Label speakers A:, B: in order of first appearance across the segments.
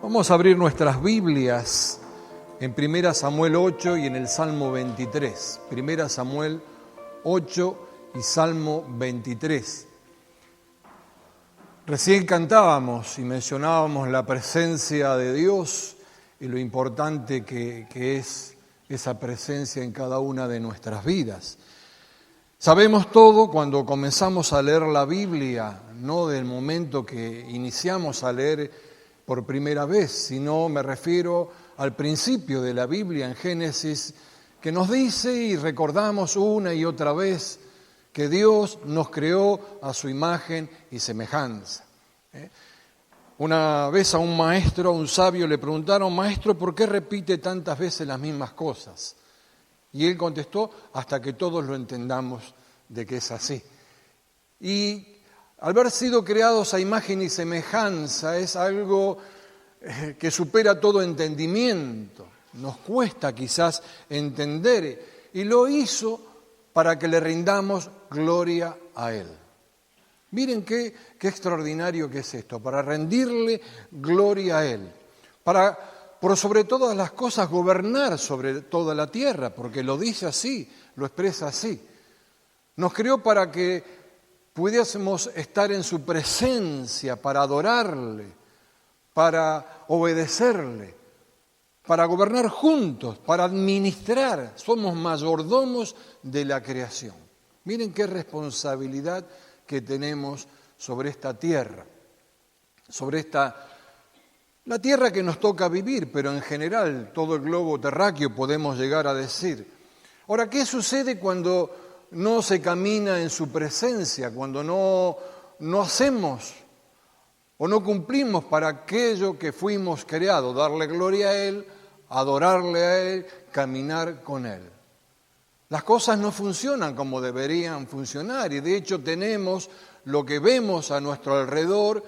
A: Vamos a abrir nuestras Biblias en 1 Samuel 8 y en el Salmo 23. 1 Samuel 8 y Salmo 23. Recién cantábamos y mencionábamos la presencia de Dios y lo importante que es esa presencia en cada una de nuestras vidas. Sabemos todo cuando comenzamos a leer la Biblia, no del momento que iniciamos a leer por primera vez, sino me refiero al principio de la Biblia en Génesis, que nos dice y recordamos una y otra vez que Dios nos creó a su imagen y semejanza. Una vez a un maestro, a un sabio, le preguntaron: maestro, ¿por qué repite tantas veces las mismas cosas? Y él contestó: hasta que todos lo entendamos de que es así. Y al haber sido creados a imagen y semejanza es algo que supera todo entendimiento. Nos cuesta quizás entender, y lo hizo para que le rindamos gloria a Él. Miren qué extraordinario que es esto, para rendirle gloria a Él, para, por sobre todas las cosas, gobernar sobre toda la tierra, porque lo dice así, lo expresa así. Nos creó para que pudiésemos estar en su presencia, para adorarle, para obedecerle, para gobernar juntos, para administrar. Somos mayordomos de la creación. Miren qué responsabilidad que tenemos sobre esta tierra, sobre la tierra que nos toca vivir, pero en general todo el globo terráqueo podemos llegar a decir. Ahora, ¿qué sucede cuando no se camina en su presencia, cuando no hacemos o no cumplimos para aquello que fuimos creados, darle gloria a Él, adorarle a Él, caminar con Él? Las cosas no funcionan como deberían funcionar, y de hecho tenemos lo que vemos a nuestro alrededor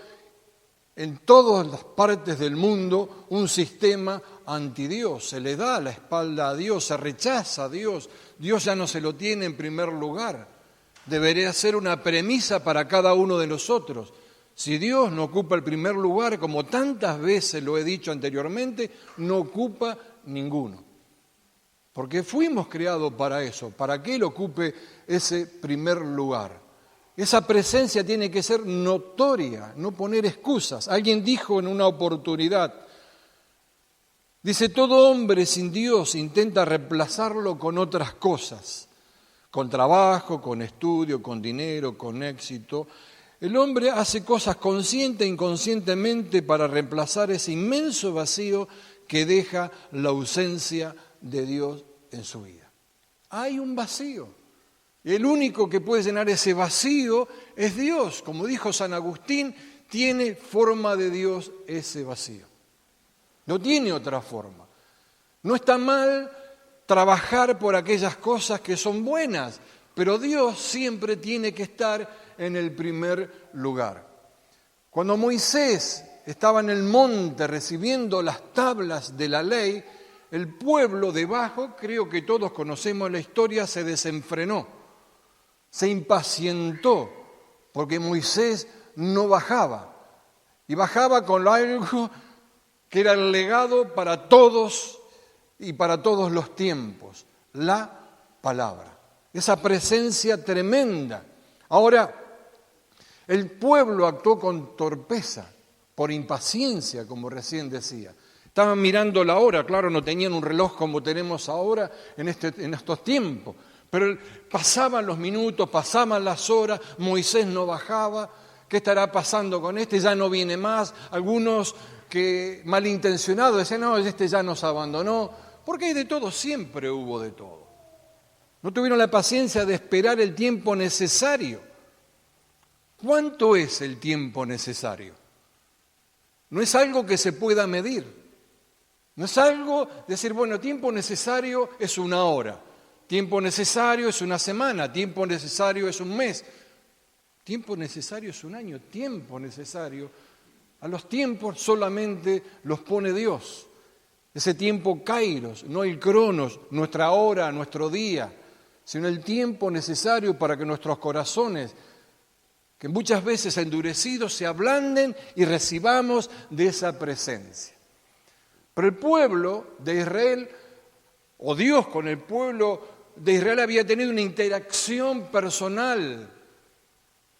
A: en todas las partes del mundo, un sistema anti-Dios. Se le da la espalda a Dios, se rechaza a Dios. Dios ya no se lo tiene en primer lugar. Debería ser una premisa para cada uno de nosotros. Si Dios no ocupa el primer lugar, como tantas veces lo he dicho anteriormente, no ocupa ninguno. Porque fuimos creados para eso, para que Él ocupe ese primer lugar. Esa presencia tiene que ser notoria, no poner excusas. Alguien dijo en una oportunidad, dice: todo hombre sin Dios intenta reemplazarlo con otras cosas, con trabajo, con estudio, con dinero, con éxito. El hombre hace cosas consciente e inconscientemente para reemplazar ese inmenso vacío que deja la ausencia de Dios en su vida. Hay un vacío. El único que puede llenar ese vacío es Dios. Como dijo San Agustín, tiene forma de Dios ese vacío. No tiene otra forma. No está mal trabajar por aquellas cosas que son buenas, pero Dios siempre tiene que estar en el primer lugar. Cuando Moisés estaba en el monte recibiendo las tablas de la ley, el pueblo debajo, creo que todos conocemos la historia, se desenfrenó. Se impacientó porque Moisés no bajaba, y bajaba con algo que era el legado para todos y para todos los tiempos, la palabra, esa presencia tremenda. Ahora, el pueblo actuó con torpeza, por impaciencia, como recién decía. Estaban mirando la hora, claro, no tenían un reloj como tenemos ahora en estos tiempos. Pero pasaban los minutos, pasaban las horas, Moisés no bajaba. ¿Qué estará pasando con este? Ya no viene más. Algunos que malintencionados decían: no, este ya nos abandonó. Porque hay de todo, siempre hubo de todo. No tuvieron la paciencia de esperar el tiempo necesario. ¿Cuánto es el tiempo necesario? No es algo que se pueda medir. No es algo decir, bueno, tiempo necesario es una hora. Tiempo necesario es una semana, tiempo necesario es un mes, tiempo necesario es un año, tiempo necesario. A los tiempos solamente los pone Dios. Ese tiempo kairos, no el cronos, nuestra hora, nuestro día, sino el tiempo necesario para que nuestros corazones, que muchas veces endurecidos, se ablanden y recibamos de esa presencia. Pero el pueblo de Israel, o Dios con el pueblo de Israel, había tenido una interacción personal.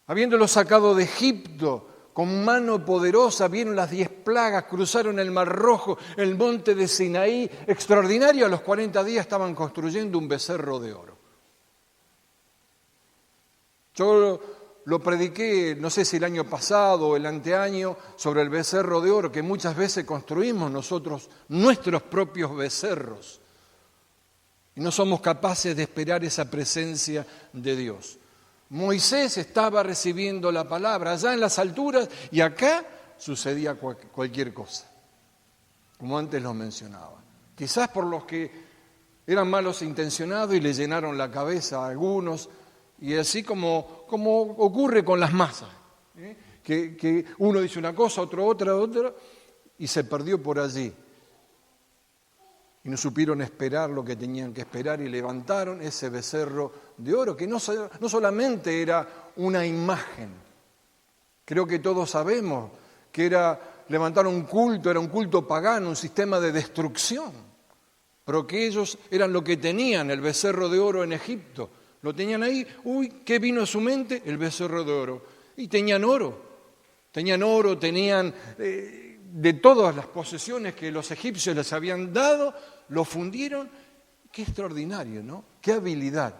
A: Habiéndolo sacado de Egipto con mano poderosa, vieron las 10 plagas, cruzaron el Mar Rojo, el monte de Sinaí, extraordinario. A los 40 días estaban construyendo un becerro de oro. Yo lo prediqué, no sé si el año pasado o el anteaño, sobre el becerro de oro, que muchas veces construimos nosotros nuestros propios becerros y no somos capaces de esperar esa presencia de Dios. Moisés estaba recibiendo la palabra allá en las alturas y acá sucedía cualquier cosa, como antes lo mencionaba. Quizás por los que eran malos intencionados y le llenaron la cabeza a algunos, y así como ocurre con las masas, que uno dice una cosa, otro otra, y se perdió por allí. Y no supieron esperar lo que tenían que esperar y levantaron ese becerro de oro, que no solamente era una imagen. Creo que todos sabemos que levantar un culto, era un culto pagano, un sistema de destrucción. Pero que ellos eran lo que tenían, el becerro de oro en Egipto. Lo tenían ahí, ¿qué vino a su mente? El becerro de oro. Y tenían oro, tenían de todas las posesiones que los egipcios les habían dado, lo fundieron. Qué extraordinario, ¿no? Qué habilidad.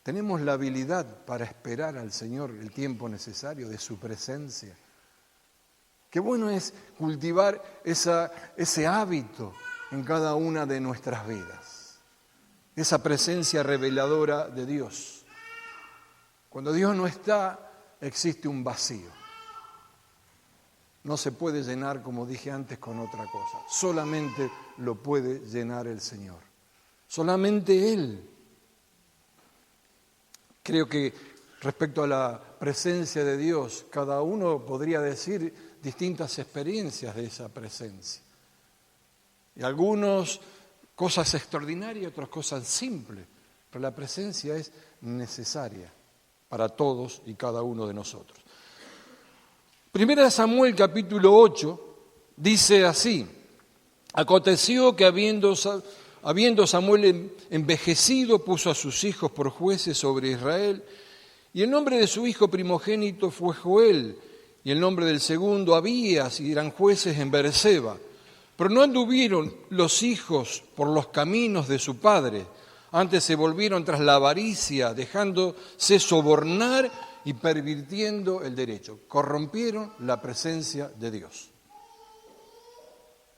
A: Tenemos la habilidad para esperar al Señor el tiempo necesario de su presencia. Qué bueno es cultivar ese hábito en cada una de nuestras vidas. Esa presencia reveladora de Dios. Cuando Dios no está, existe un vacío. No se puede llenar, como dije antes, con otra cosa. Solamente lo puede llenar el Señor. Solamente Él. Creo que respecto a la presencia de Dios, cada uno podría decir distintas experiencias de esa presencia. Y algunos cosas extraordinarias, otras cosas simples. Pero la presencia es necesaria para todos y cada uno de nosotros. Primera de Samuel, capítulo 8, dice así: aconteció que habiendo Samuel envejecido, puso a sus hijos por jueces sobre Israel, y el nombre de su hijo primogénito fue Joel, y el nombre del segundo Abías, y eran jueces en Beerseba. Pero no anduvieron los hijos por los caminos de su padre, antes se volvieron tras la avaricia, dejándose sobornar y pervirtiendo el derecho. Corrompieron la presencia de Dios.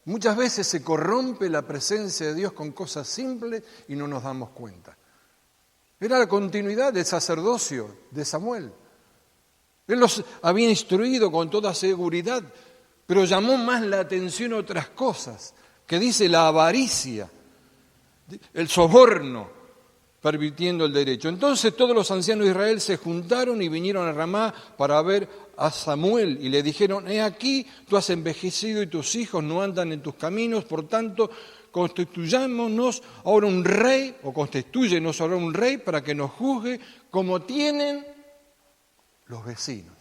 A: Muchas veces se corrompe la presencia de Dios con cosas simples y no nos damos cuenta. Era la continuidad del sacerdocio de Samuel. Él los había instruido con toda seguridad, pero llamó más la atención otras cosas, que dice la avaricia, el soborno, pervirtiendo el derecho. Entonces todos los ancianos de Israel se juntaron y vinieron a Ramá para ver a Samuel y le dijeron: he aquí, tú has envejecido y tus hijos no andan en tus caminos, por tanto, constituyámonos ahora un rey, o constitúyenos ahora un rey para que nos juzgue como tienen los vecinos,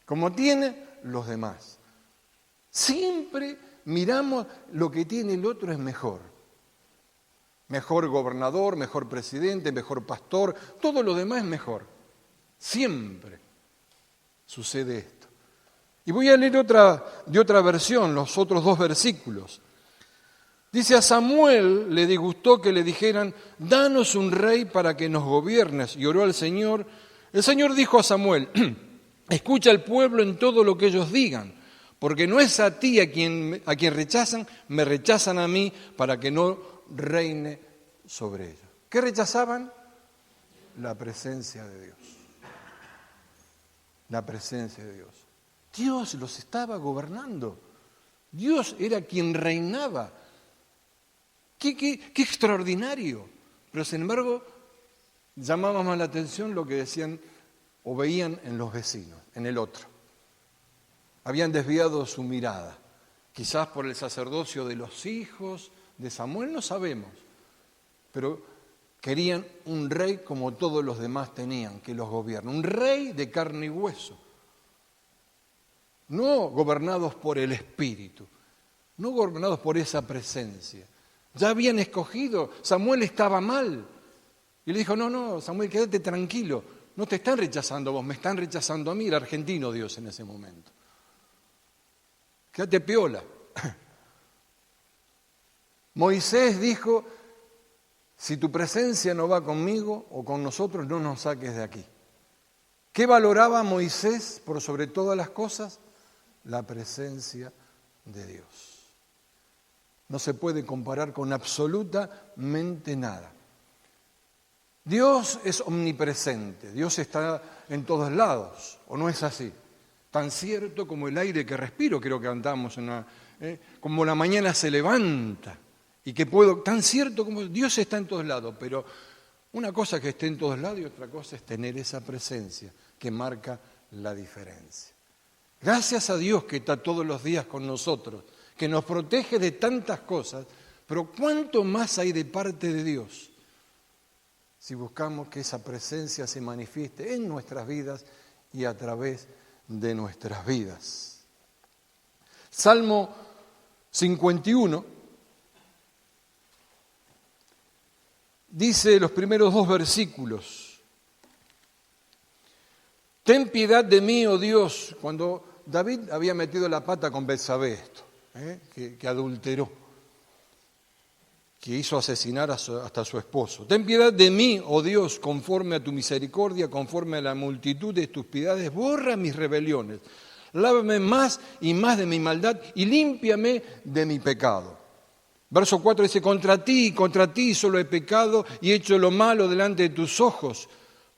A: como tienen los demás. Siempre miramos lo que tiene el otro es mejor. Mejor gobernador, mejor presidente, mejor pastor, todo lo demás es mejor. Siempre sucede esto. Y voy a leer de otra versión, los otros 2 versículos. Dice: a Samuel le disgustó que le dijeran: danos un rey para que nos gobiernes. Y oró al Señor. El Señor dijo a Samuel: escucha al pueblo en todo lo que ellos digan, porque no es a ti a quien rechazan, me rechazan a mí para que no reine sobre ellos. ¿Qué rechazaban? La presencia de Dios. La presencia de Dios. Dios los estaba gobernando. Dios era quien reinaba. Qué extraordinario. Pero sin embargo, llamaba más la atención lo que decían o veían en los vecinos, en el otro. Habían desviado su mirada, quizás por el sacerdocio de los hijos de Samuel, no sabemos, pero querían un rey como todos los demás tenían, que los gobierne, un rey de carne y hueso, no gobernados por el Espíritu, no gobernados por esa presencia. Ya habían escogido, Samuel estaba mal. Y le dijo, no, Samuel, quédate tranquilo, no te están rechazando vos, me están rechazando a mí, el argentino Dios en ese momento. Quédate piola. Moisés dijo, si tu presencia no va conmigo o con nosotros, no nos saques de aquí. ¿Qué valoraba Moisés por sobre todas las cosas? La presencia de Dios. No se puede comparar con absolutamente nada. Dios es omnipresente, Dios está en todos lados, ¿o no es así? Tan cierto como el aire que respiro, creo que cantamos, como la mañana se levanta, y que tan cierto como Dios está en todos lados, pero una cosa es que esté en todos lados y otra cosa es tener esa presencia que marca la diferencia. Gracias a Dios que está todos los días con nosotros, que nos protege de tantas cosas, pero ¿cuánto más hay de parte de Dios si buscamos que esa presencia se manifieste en nuestras vidas y a través de nuestras vidas? Salmo 51 dice los primeros 2 versículos: ten piedad de mí, oh Dios, cuando David había metido la pata con Betsabé, que adulteró, que hizo asesinar hasta a su esposo. Ten piedad de mí, oh Dios, conforme a tu misericordia, conforme a la multitud de tus piedades, borra mis rebeliones, lávame más y más de mi maldad y límpiame de mi pecado. Verso 4 dice, contra ti solo he pecado y he hecho lo malo delante de tus ojos,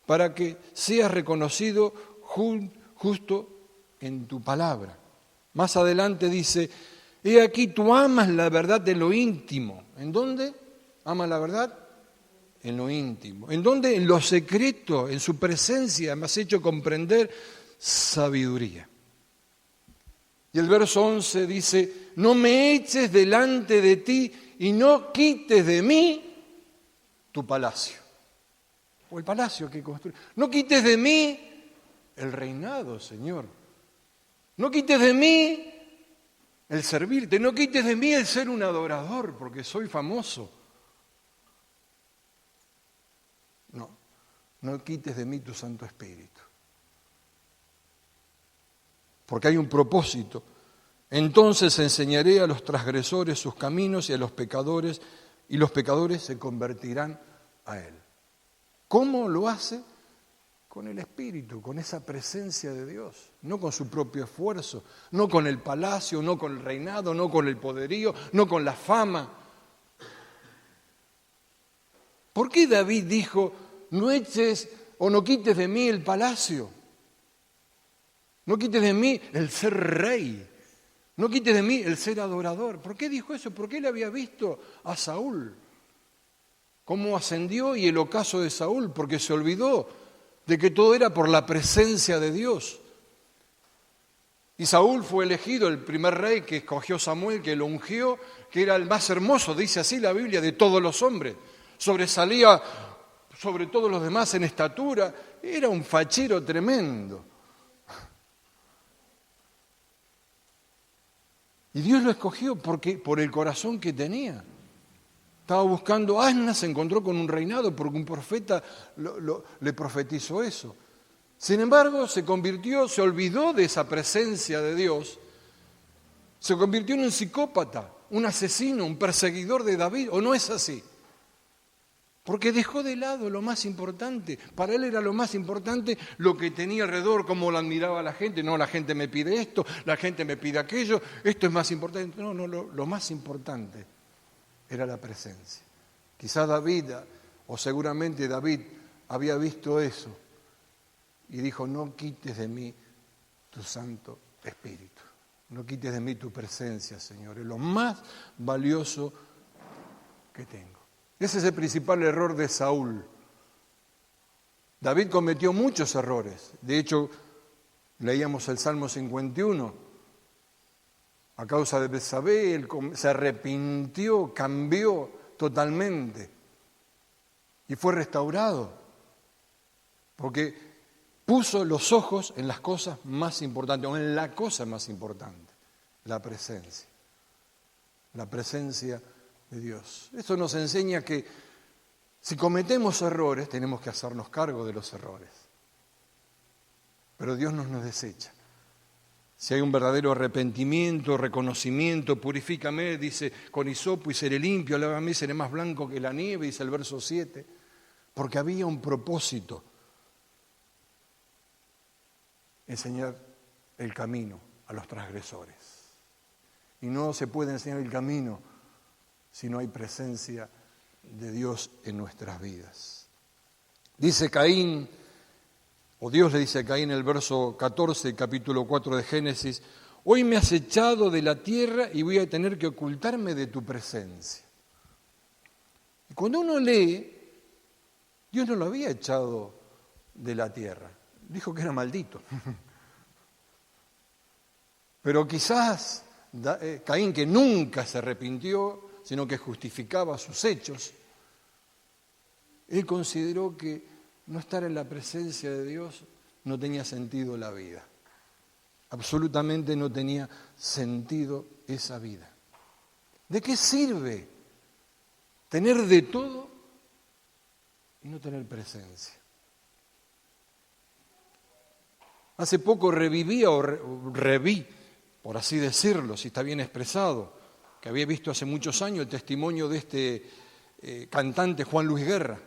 A: para que seas reconocido justo en tu palabra. Más adelante dice, he aquí tú amas la verdad en lo íntimo. ¿En dónde amas la verdad? En lo íntimo. ¿En dónde? En lo secreto, en su presencia me has hecho comprender sabiduría. Y el verso 11 dice, no me eches delante de ti y no quites de mí tu palacio. O el palacio que construye. No quites de mí el reinado, Señor. No quites de mí el servirte. No quites de mí el ser un adorador, porque soy famoso. No quites de mí tu Santo Espíritu. Porque hay un propósito. Entonces enseñaré a los transgresores sus caminos y a los pecadores se convertirán a Él. ¿Cómo lo hace? Con el Espíritu, con esa presencia de Dios, no con su propio esfuerzo, no con el palacio, no con el reinado, no con el poderío, no con la fama. ¿Por qué David dijo, no eches o no quites de mí el palacio? No quites de mí el ser rey, no quites de mí el ser adorador. ¿Por qué dijo eso? Porque él había visto a Saúl, cómo ascendió y el ocaso de Saúl, porque se olvidó de que todo era por la presencia de Dios. Y Saúl fue elegido el primer rey que escogió Samuel, que lo ungió, que era el más hermoso, dice así la Biblia, de todos los hombres. Sobresalía sobre todos los demás en estatura, era un fachero tremendo. Y Dios lo escogió por el corazón que tenía. Estaba buscando asnas, se encontró con un reinado porque un profeta le profetizó eso. Sin embargo, se olvidó de esa presencia de Dios, se convirtió en un psicópata, un asesino, un perseguidor de David, ¿o no es así? Porque dejó de lado lo más importante. Para él era lo más importante lo que tenía alrededor, cómo lo admiraba la gente. No, la gente me pide esto, la gente me pide aquello, esto es más importante. No, lo más importante era la presencia. Quizás David, o seguramente David, había visto eso y dijo, no quites de mí tu Santo Espíritu. No quites de mí tu presencia, Señor. Es lo más valioso que tengo. Ese es el principal error de Saúl. David cometió muchos errores. De hecho, leíamos el Salmo 51. A causa de Betsabé, él se arrepintió, cambió totalmente y fue restaurado. Porque puso los ojos en las cosas más importantes, o en la cosa más importante, la presencia. la presencia de Dios. Esto nos enseña que si cometemos errores, tenemos que hacernos cargo de los errores. Pero Dios no nos desecha. Si hay un verdadero arrepentimiento, reconocimiento, purifícame, dice, con hisopo y seré limpio, lávame y seré más blanco que la nieve, dice el verso 7, porque había un propósito, enseñar el camino a los transgresores. Y no se puede enseñar el camino si no hay presencia de Dios en nuestras vidas. Dice Caín, o Dios le dice a Caín en el verso 14, capítulo 4 de Génesis, hoy me has echado de la tierra y voy a tener que ocultarme de tu presencia. Y cuando uno lee, Dios no lo había echado de la tierra, dijo que era maldito. Pero quizás Caín, que nunca se arrepintió, sino que justificaba sus hechos, él consideró que no estar en la presencia de Dios no tenía sentido la vida. Absolutamente no tenía sentido esa vida. ¿De qué sirve tener de todo y no tener presencia? Hace poco reví, por así decirlo, si está bien expresado, que había visto hace muchos años el testimonio de este cantante Juan Luis Guerra,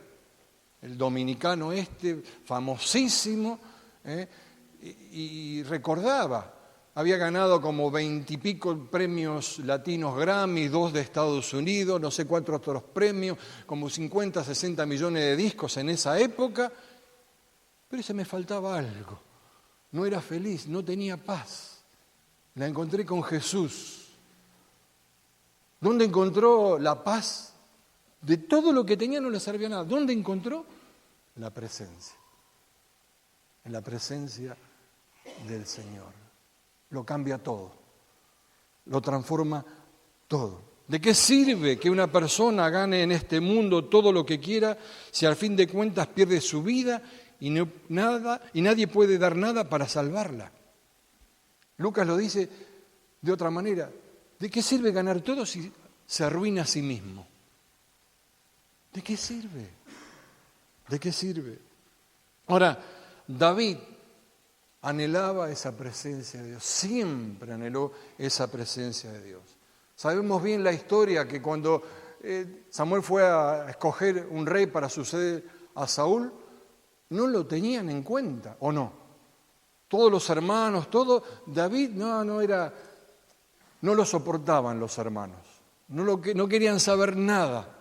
A: el dominicano famosísimo, y recordaba, había ganado como 20 y pico premios latinos Grammy, 2 de Estados Unidos, no sé cuántos otros premios, como 50, 60 millones de discos en esa época, pero se me faltaba algo, no era feliz, no tenía paz, la encontré con Jesús. ¿Dónde encontró la paz? De todo lo que tenía no le servía nada. ¿Dónde encontró? La presencia. En la presencia del Señor. Lo cambia todo. Lo transforma todo. ¿De qué sirve que una persona gane en este mundo todo lo que quiera si al fin de cuentas pierde su vida y nadie puede dar nada para salvarla? Lucas lo dice de otra manera. ¿De qué sirve ganar todo si se arruina a sí mismo? ¿De qué sirve? ¿De qué sirve? Ahora, David anhelaba esa presencia de Dios, siempre anheló esa presencia de Dios. Sabemos bien la historia que cuando Samuel fue a escoger un rey para suceder a Saúl, no lo tenían en cuenta, ¿o no? Todos los hermanos, David no lo soportaban los hermanos, no querían saber nada.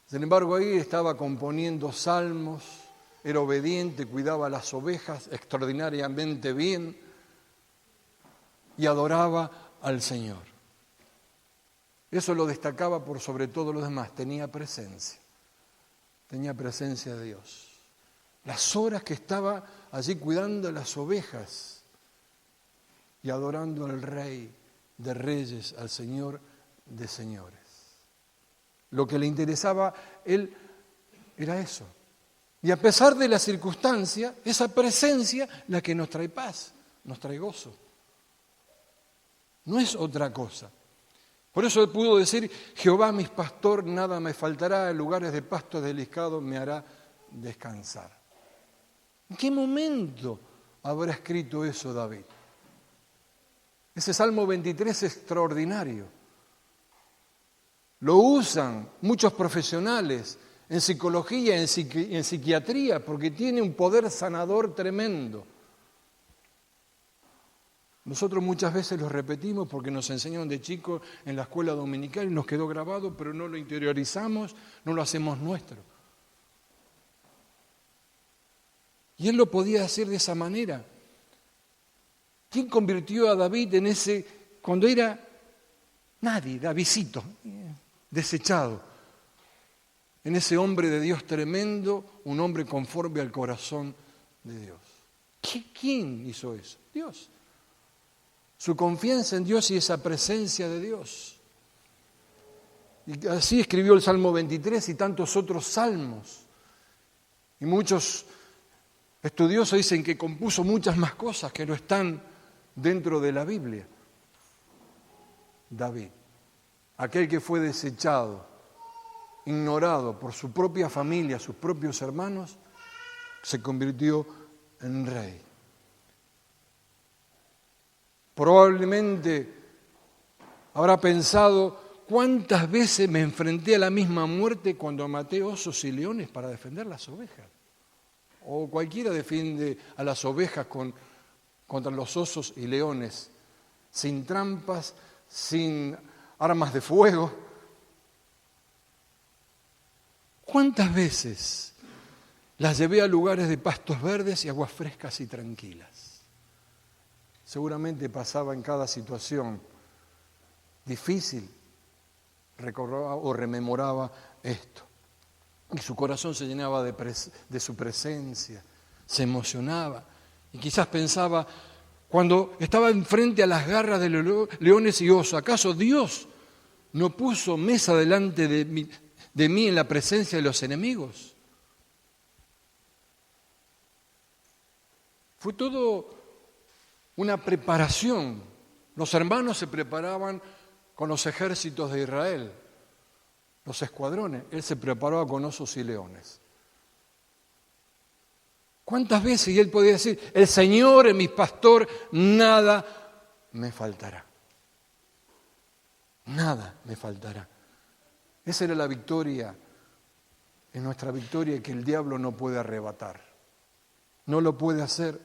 A: Sin embargo, ahí estaba componiendo salmos, era obediente, cuidaba las ovejas extraordinariamente bien y adoraba al Señor. Eso lo destacaba por sobre todo los demás, tenía presencia de Dios. Las horas que estaba allí cuidando las ovejas y adorando al Rey de Reyes, al Señor de Señores. Lo que le interesaba a él era eso. Y a pesar de la circunstancia, esa presencia la que nos trae paz, nos trae gozo. No es otra cosa. Por eso pudo decir, Jehová mi pastor, nada me faltará, en lugares de pastos delicados me hará descansar. ¿En qué momento habrá escrito eso David? Ese Salmo 23 es extraordinario. Lo usan muchos profesionales en psicología, en psiquiatría, porque tiene un poder sanador tremendo. Nosotros muchas veces lo repetimos porque nos enseñaron de chicos en la escuela dominical y nos quedó grabado, pero no lo interiorizamos, no lo hacemos nuestro. Y él lo podía hacer de esa manera. ¿Quién convirtió a David en cuando era nadie, Davidcito, desechado, en ese hombre de Dios tremendo, un hombre conforme al corazón de Dios? ¿Quién hizo eso? Dios. Su confianza en Dios y esa presencia de Dios. Y así escribió el Salmo 23 y tantos otros salmos. Y muchos estudiosos dicen que compuso muchas más cosas que no están dentro de la Biblia. David. aquel que fue desechado, ignorado por su propia familia, sus propios hermanos, se convirtió en rey. Probablemente habrá pensado, ¿cuántas veces me enfrenté a la misma muerte cuando maté osos y leones para defender las ovejas? O cualquiera defiende a las ovejas contra los osos y leones, sin trampas, sin armas de fuego. ¿Cuántas veces las llevé a lugares de pastos verdes y aguas frescas y tranquilas? Seguramente pasaba en cada situación difícil, recordaba o rememoraba esto. Y su corazón se llenaba de su presencia, se emocionaba. Y quizás pensaba, cuando estaba enfrente a las garras de los leones y osos, ¿acaso Dios no puso mesa delante de mí en la presencia de los enemigos? Fue todo una preparación. Los hermanos se preparaban con los ejércitos de Israel, los escuadrones. Él se preparaba con osos y leones. ¿Cuántas veces? Y él podía decir, el Señor es mi pastor, nada me faltará. Nada me faltará. Esa era la victoria, es nuestra victoria que el diablo no puede arrebatar. No lo puede hacer.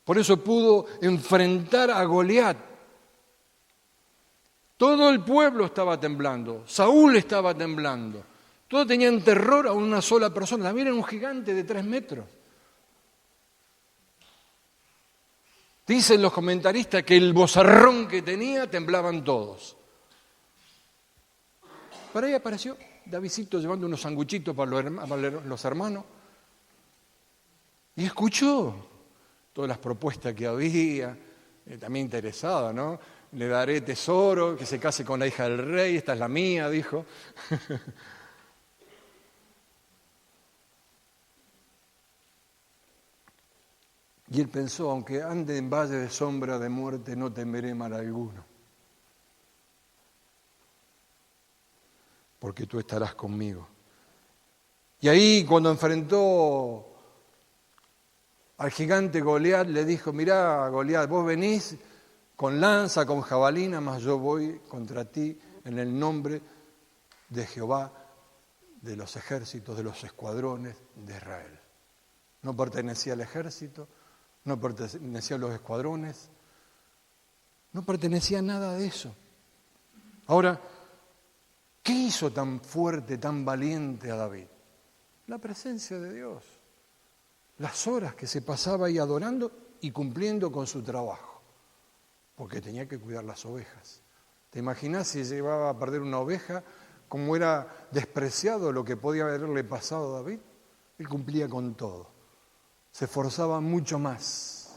A: Por eso pudo enfrentar a Goliat. Todo el pueblo estaba temblando, Saúl estaba temblando. Todos tenían terror a una sola persona. También era un gigante de 3 metros. Dicen los comentaristas que el vozarrón que tenía temblaban todos. Por ahí apareció Davidcito llevando unos sanguchitos para los hermanos y escuchó todas las propuestas que había, también interesado, ¿no? Le daré tesoro, que se case con la hija del rey, esta es la mía, dijo. Y él pensó, aunque ande en valle de sombra de muerte, no temeré mal alguno, porque tú estarás conmigo. Y ahí cuando enfrentó al gigante Goliat, le dijo, mirá Goliat, vos venís con lanza, con jabalina, mas yo voy contra ti en el nombre de Jehová, de los ejércitos, de los escuadrones de Israel. No pertenecía al ejército, no pertenecía a los escuadrones, no pertenecía a nada de eso. Ahora, ¿qué hizo tan fuerte, tan valiente a David? La presencia de Dios, las horas que se pasaba ahí adorando y cumpliendo con su trabajo, porque tenía que cuidar las ovejas. ¿Te imaginas si llevaba a perder una oveja, cómo era despreciado lo que podía haberle pasado a David? Él cumplía con todo, se esforzaba mucho más.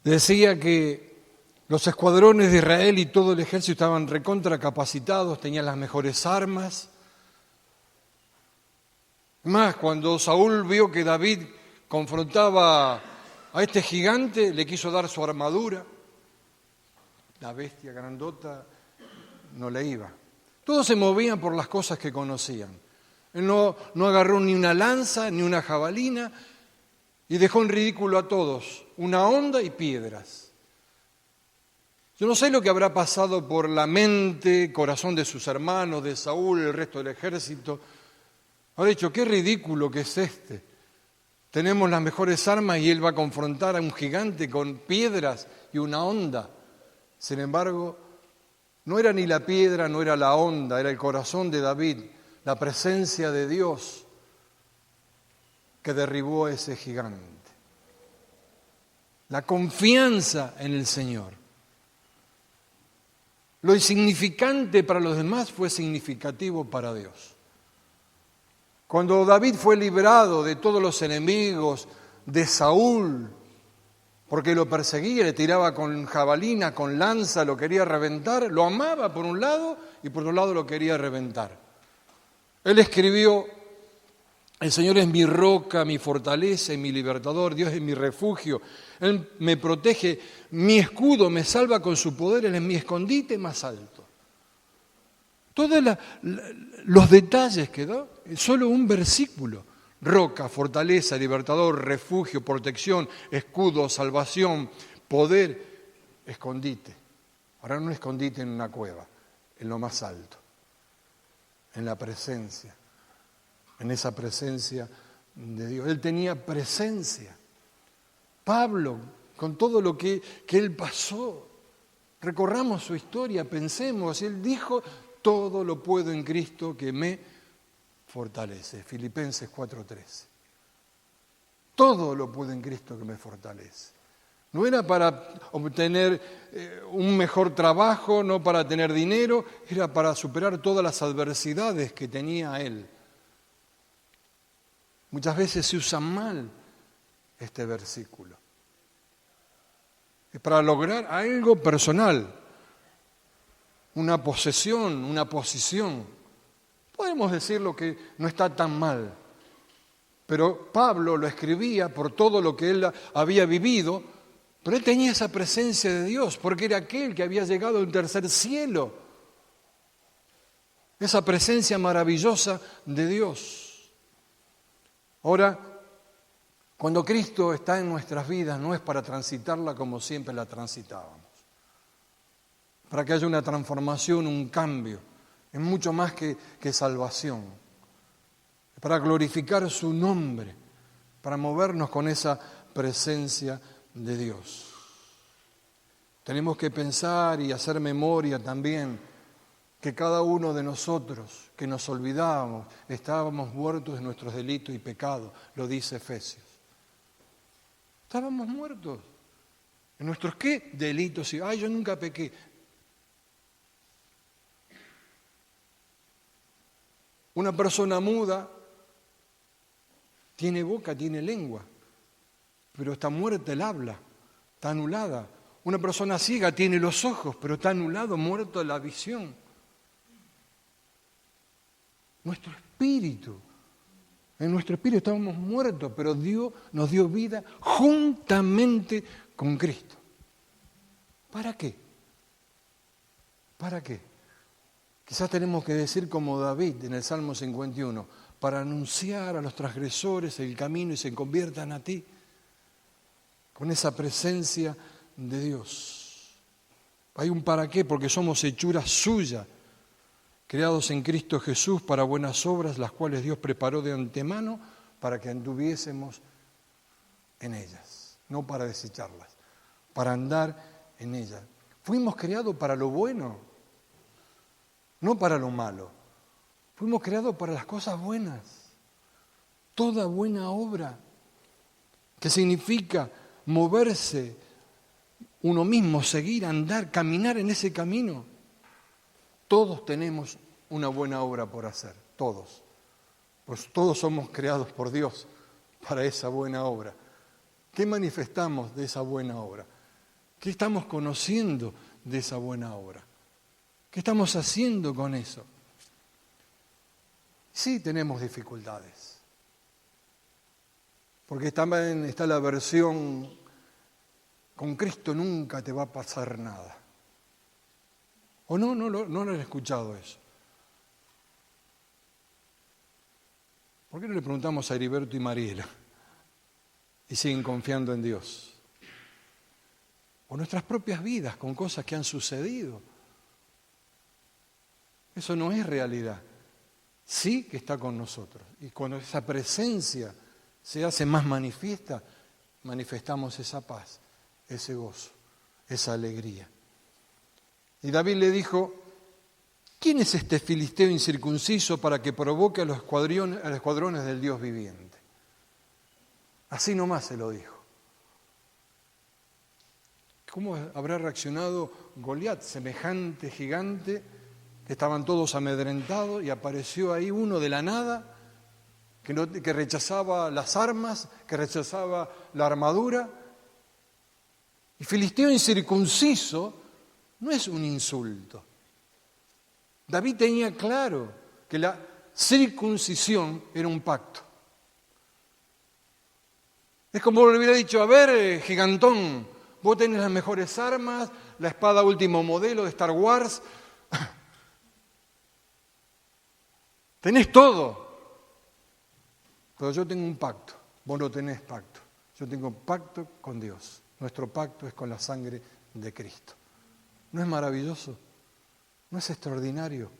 A: Decía que los escuadrones de Israel y todo el ejército estaban recontra capacitados, tenían las mejores armas. Más, cuando Saúl vio que David confrontaba a este gigante, le quiso dar su armadura. La bestia grandota no le iba. Todos se movían por las cosas que conocían. Él no agarró ni una lanza, ni una jabalina, y dejó en ridículo a todos, una honda y piedras. Yo no sé lo que habrá pasado por la mente, corazón de sus hermanos, de Saúl, el resto del ejército. Habrá dicho, qué ridículo que es este. Tenemos las mejores armas y él va a confrontar a un gigante con piedras y una honda. Sin embargo, no era ni la piedra, no era la honda, era el corazón de David, la presencia de Dios que derribó a ese gigante. La confianza en el Señor. Lo insignificante para los demás fue significativo para Dios. Cuando David fue librado de todos los enemigos de Saúl, porque lo perseguía, le tiraba con jabalina, con lanza, lo quería reventar, lo amaba por un lado y por otro lado lo quería reventar. Él escribió El Señor es mi roca, mi fortaleza y mi libertador. Dios es mi refugio. Él me protege, mi escudo me salva con su poder. Él es mi escondite más alto. Todos los detalles que da, solo un versículo. Roca, fortaleza, libertador, refugio, protección, escudo, salvación, poder, escondite. Ahora no un escondite en una cueva, en lo más alto, en la presencia, en esa presencia de Dios. Él tenía presencia. Pablo, con todo lo que él pasó, recorramos su historia, pensemos, él dijo, todo lo puedo en Cristo que me fortalece. Filipenses 4:13. Todo lo puedo en Cristo que me fortalece. No era para obtener un mejor trabajo, no para tener dinero, era para superar todas las adversidades que tenía él. Muchas veces se usa mal este versículo. Es para lograr algo personal, una posesión, una posición. Podemos decir lo que no está tan mal, pero Pablo lo escribía por todo lo que él había vivido, pero él tenía esa presencia de Dios, porque era aquel que había llegado a un tercer cielo, esa presencia maravillosa de Dios. Ahora, cuando Cristo está en nuestras vidas, no es para transitarla como siempre la transitábamos, para que haya una transformación, un cambio, es mucho más que salvación, es para glorificar su nombre, para movernos con esa presencia de Dios. Tenemos que pensar y hacer memoria también que cada uno de nosotros que nos olvidábamos, estábamos muertos en nuestros delitos y pecados, lo dice Efesios. Estábamos muertos. ¿En nuestros qué? Delitos. Yo nunca pequé. Una persona muda tiene boca, tiene lengua, pero está muerta el habla, está anulada. Una persona ciega tiene los ojos, pero está anulado, muerto la visión. Nuestro espíritu. En nuestro espíritu estábamos muertos, pero Dios nos dio vida juntamente con Cristo. ¿Para qué? ¿Para qué? Quizás tenemos que decir como David en el Salmo 51, para anunciar a los transgresores el camino y se conviertan a ti, con esa presencia de Dios. Hay un para qué, porque somos hechura suya, creados en Cristo Jesús para buenas obras, las cuales Dios preparó de antemano para que anduviésemos en ellas, no para desecharlas, para andar en ellas. Fuimos creados para lo bueno, no para lo malo. Fuimos creados para las cosas buenas, toda buena obra, que significa moverse uno mismo, seguir, andar, caminar en ese camino. Todos tenemos una buena obra por hacer, todos. Pues todos somos creados por Dios para esa buena obra. ¿Qué manifestamos de esa buena obra? ¿Qué estamos conociendo de esa buena obra? ¿Qué estamos haciendo con eso? Sí tenemos dificultades. Porque también está la versión, con Cristo nunca te va a pasar nada. ¿O no lo han escuchado eso? ¿Por qué no le preguntamos a Heriberto y Mariela? Y siguen confiando en Dios. O nuestras propias vidas con cosas que han sucedido. Eso no es realidad. Sí que está con nosotros. Y cuando esa presencia se hace más manifiesta, manifestamos esa paz, ese gozo, esa alegría. Y David le dijo, ¿quién es este filisteo incircunciso para que provoque a los escuadrones del Dios viviente? Así nomás se lo dijo. ¿Cómo habrá reaccionado Goliat, semejante gigante, que estaban todos amedrentados y apareció ahí uno de la nada, que rechazaba las armas, que rechazaba la armadura? Y filisteo incircunciso no es un insulto. David tenía claro que la circuncisión era un pacto. Es como le hubiera dicho, a ver, gigantón, vos tenés las mejores armas, la espada último modelo de Star Wars, tenés todo, pero yo tengo un pacto, vos no tenés pacto, yo tengo pacto con Dios, nuestro pacto es con la sangre de Cristo. ¿No es maravilloso? ¿No es extraordinario?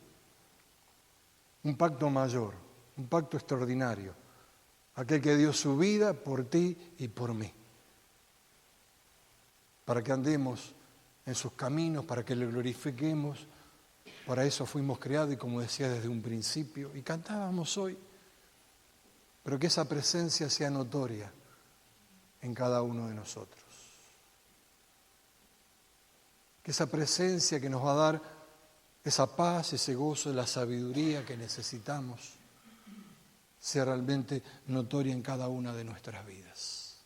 A: Un pacto mayor, un pacto extraordinario, aquel que dio su vida por ti y por mí, para que andemos en sus caminos, para que le glorifiquemos. Para eso fuimos creados y como decía desde un principio, y cantábamos hoy, pero que esa presencia sea notoria en cada uno de nosotros. Que esa presencia que nos va a dar esa paz, ese gozo, la sabiduría que necesitamos, sea realmente notoria en cada una de nuestras vidas.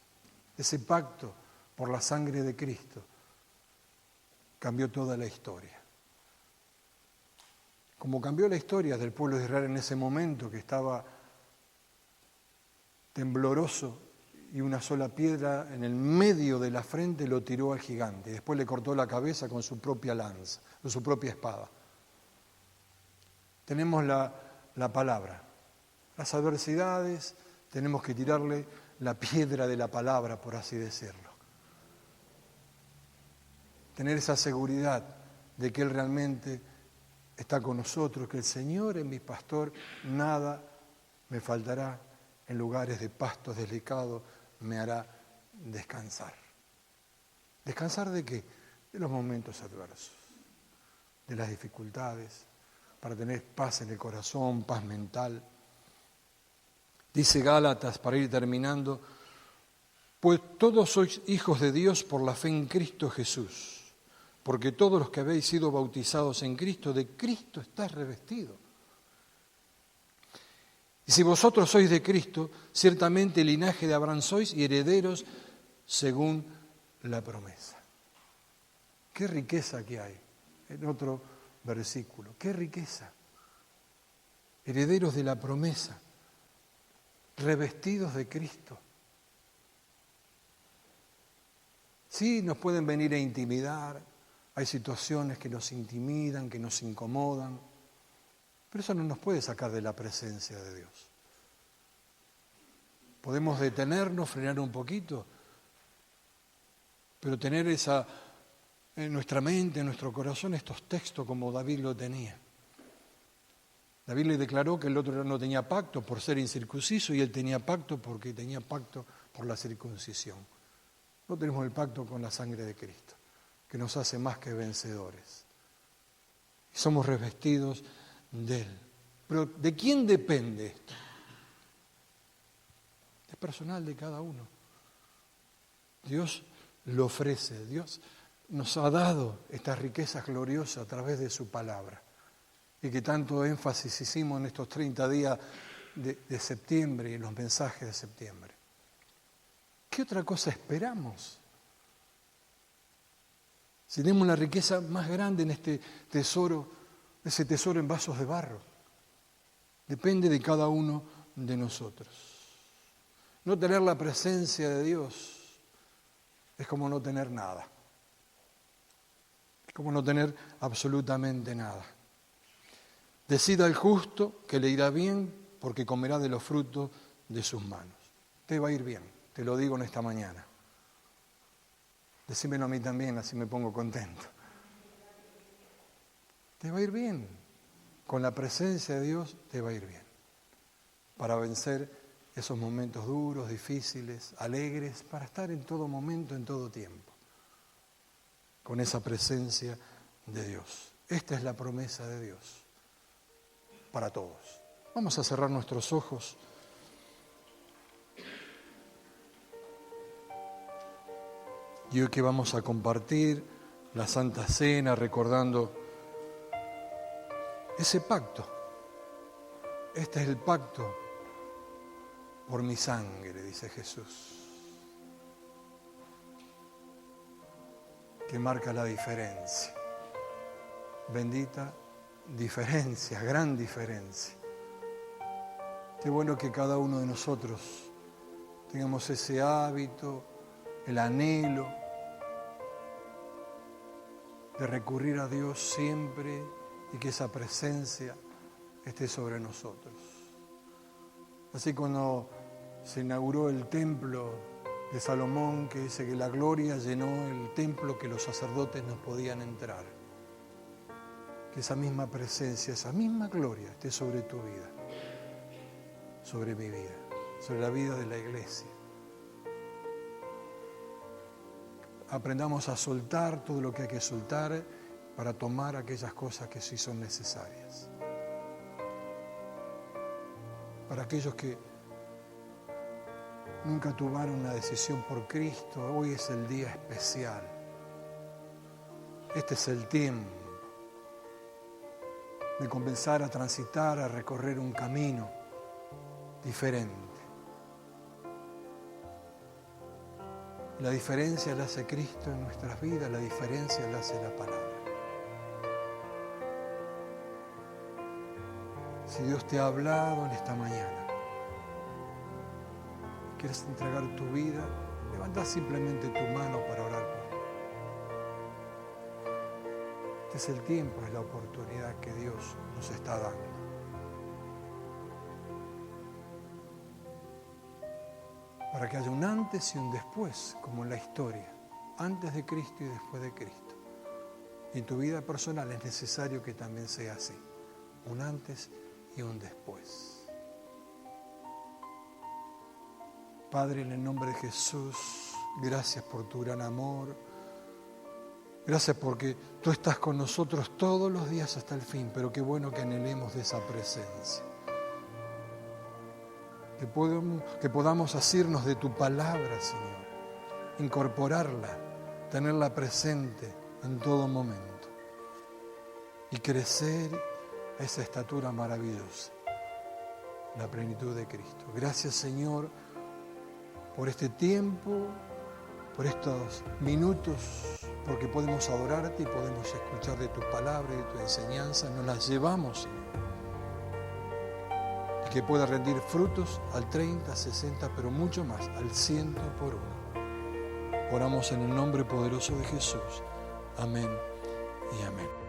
A: Ese pacto por la sangre de Cristo cambió toda la historia. Como cambió la historia del pueblo de Israel en ese momento que estaba tembloroso y una sola piedra en el medio de la frente lo tiró al gigante y después le cortó la cabeza con su propia lanza, con su propia espada. Tenemos la palabra. Las adversidades, tenemos que tirarle la piedra de la palabra, por así decirlo. Tener esa seguridad de que Él realmente está con nosotros, que el Señor es mi pastor, nada me faltará, en lugares de pastos delicados me hará descansar. ¿Descansar de qué? De los momentos adversos, de las dificultades, para tener paz en el corazón, paz mental. Dice Gálatas, para ir terminando, pues todos sois hijos de Dios por la fe en Cristo Jesús, porque todos los que habéis sido bautizados en Cristo, de Cristo estáis revestidos. Y si vosotros sois de Cristo, ciertamente el linaje de Abraham sois y herederos según la promesa. Qué riqueza que hay en otro versículo, qué riqueza. Herederos de la promesa, revestidos de Cristo. Sí, nos pueden venir a intimidar, hay situaciones que nos intimidan, que nos incomodan, pero eso no nos puede sacar de la presencia de Dios. Podemos detenernos, frenar un poquito, pero tener en nuestra mente, en nuestro corazón, estos textos como David lo tenía. David le declaró que el otro no tenía pacto por ser incircunciso y él tenía pacto porque tenía pacto por la circuncisión. No tenemos el pacto con la sangre de Cristo, que nos hace más que vencedores. Y somos revestidos de Él. Pero ¿de quién depende esto? Es personal de cada uno. Dios lo ofrece, Dios nos ha dado estas riquezas gloriosas a través de su palabra. Y que tanto énfasis hicimos en estos 30 días de septiembre y en los mensajes de septiembre. ¿Qué otra cosa esperamos? Si tenemos la riqueza más grande en este tesoro, ese tesoro en vasos de barro, depende de cada uno de nosotros. No tener la presencia de Dios es como no tener nada. Es como no tener absolutamente nada. Decida el justo que le irá bien porque comerá de los frutos de sus manos. Te va a ir bien, te lo digo en esta mañana. Decímelo a mí también, así me pongo contento. Te va a ir bien. Con la presencia de Dios te va a ir bien. Para vencer esos momentos duros, difíciles, alegres, para estar en todo momento, en todo tiempo. Con esa presencia de Dios. Esta es la promesa de Dios. Para todos. Vamos a cerrar nuestros ojos. Y hoy que vamos a compartir la Santa Cena recordando ese pacto. Este es el pacto por mi sangre, dice Jesús, que marca la diferencia. Bendita diferencia, gran diferencia. Qué bueno que cada uno de nosotros tengamos ese hábito, el anhelo de recurrir a Dios siempre y que esa presencia esté sobre nosotros. Así cuando se inauguró el templo de Salomón, que dice que la gloria llenó el templo, que los sacerdotes no podían entrar. Que esa misma presencia, esa misma gloria esté sobre tu vida, sobre mi vida, sobre la vida de la iglesia. Aprendamos a soltar todo lo que hay que soltar para tomar aquellas cosas que sí son necesarias. Para aquellos que nunca tomaron una decisión por Cristo, hoy es el día especial. Este es el tiempo de comenzar a transitar, a recorrer un camino diferente. La diferencia la hace Cristo en nuestras vidas, la diferencia la hace la palabra. Si Dios te ha hablado en esta mañana, quieres entregar tu vida, levanta simplemente tu mano para orar por Él. Este es el tiempo, es la oportunidad que Dios nos está dando. Para que haya un antes y un después, como en la historia, antes de Cristo y después de Cristo. Y en tu vida personal es necesario que también sea así, un antes y un después. Padre, en el nombre de Jesús, gracias por tu gran amor. Gracias porque tú estás con nosotros todos los días hasta el fin, pero qué bueno que anhelemos de esa presencia. Que podamos asirnos de tu palabra, Señor, incorporarla, tenerla presente en todo momento y crecer a esa estatura maravillosa, la plenitud de Cristo. Gracias, Señor, por este tiempo, por estos minutos, porque podemos adorarte y podemos escuchar de tu palabra y de tu enseñanza. Nos las llevamos, Señor. Y que pueda rendir frutos al 30, 60, pero mucho más, al 100 por uno. Oramos en el nombre poderoso de Jesús. Amén y amén.